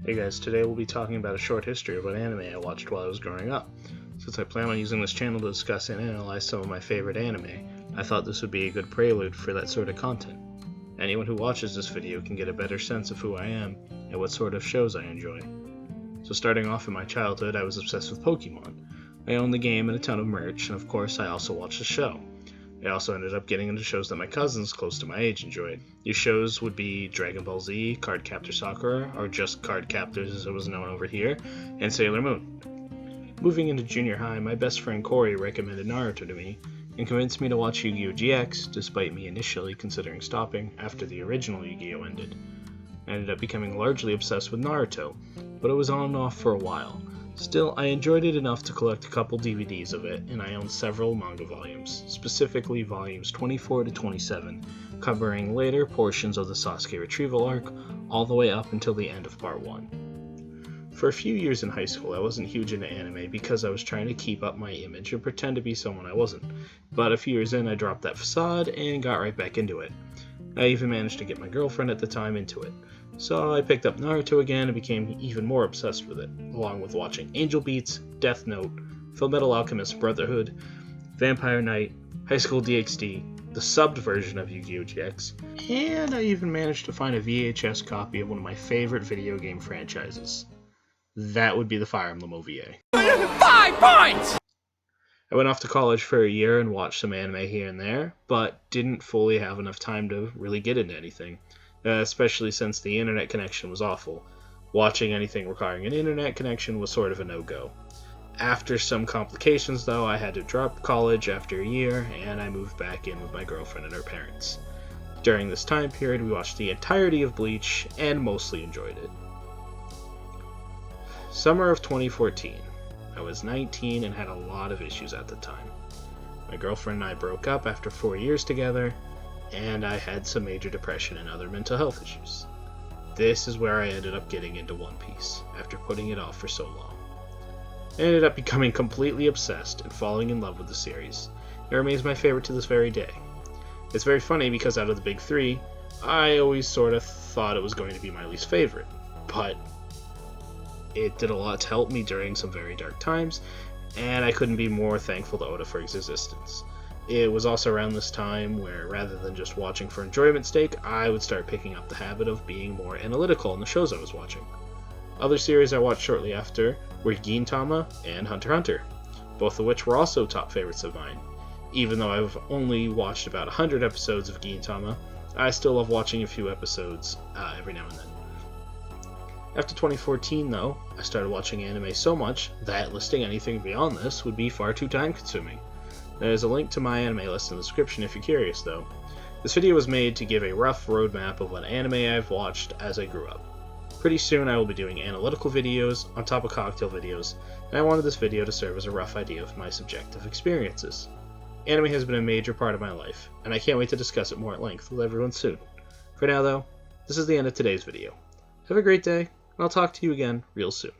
Hey guys, today we'll be talking about a short history of an anime I watched while I was growing up. Since I plan on using this channel to discuss and analyze some of my favorite anime, I thought this would be a good prelude for that sort of content. Anyone who watches this video can get a better sense of who I am and what sort of shows I enjoy. So starting off in my childhood, I was obsessed with Pokemon. I owned the game and a ton of merch, and of course I also watched the show. I also ended up getting into shows that my cousins close to my age enjoyed. These shows would be Dragon Ball Z, Cardcaptor Sakura, or just Cardcaptors as it was known over here, and Sailor Moon. Moving into junior high, my best friend Corey recommended Naruto to me, and convinced me to watch Yu-Gi-Oh! GX, despite me initially considering stopping after the original Yu-Gi-Oh! Ended. I ended up becoming largely obsessed with Naruto, but it was on and off for a while. Still, I enjoyed it enough to collect a couple DVDs of it, and I own several manga volumes, specifically volumes 24 to 27, covering later portions of the Sasuke retrieval arc, all the way up until the end of part 1. For a few years in high school, I wasn't huge into anime because I was trying to keep up my image and pretend to be someone I wasn't, but a few years in I dropped that facade and got right back into it. I even managed to get my girlfriend at the time into it. So I picked up Naruto again and became even more obsessed with it, along with watching Angel Beats, Death Note, Fullmetal Alchemist Brotherhood, Vampire Knight, High School DxD, the subbed version of Yu-Gi-Oh! GX, and I even managed to find a VHS copy of one of my favorite video game franchises. That would be the Fire Emblem OVA. 5 points! I went off to college for a year and watched some anime here and there, but didn't fully have enough time to really get into anything. Especially since the internet connection was awful. Watching anything requiring an internet connection was sort of a no-go. After some complications though, I had to drop college after a year, and I moved back in with my girlfriend and her parents. During this time period, we watched the entirety of Bleach, and mostly enjoyed it. Summer of 2014. I was 19 and had a lot of issues at the time. My girlfriend and I broke up after 4 years together, and I had some major depression and other mental health issues. This is where I ended up getting into One Piece, after putting it off for so long. I ended up becoming completely obsessed and falling in love with the series. It remains my favorite to this very day. It's very funny because out of the big three, I always sort of thought it was going to be my least favorite, but it did a lot to help me during some very dark times, and I couldn't be more thankful to Oda for its existence. It was also around this time where, rather than just watching for enjoyment's sake, I would start picking up the habit of being more analytical in the shows I was watching. Other series I watched shortly after were Gintama and Hunter x Hunter, both of which were also top favorites of mine. Even though I've only watched about 100 episodes of Gintama, I still love watching a few episodes every now and then. After 2014, though, I started watching anime so much that listing anything beyond this would be far too time-consuming. There's a link to my anime list in the description if you're curious, though. This video was made to give a rough roadmap of what anime I've watched as I grew up. Pretty soon I will be doing analytical videos on top of cocktail videos, and I wanted this video to serve as a rough idea of my subjective experiences. Anime has been a major part of my life, and I can't wait to discuss it more at length with everyone soon. For now, though, this is the end of today's video. Have a great day, and I'll talk to you again real soon.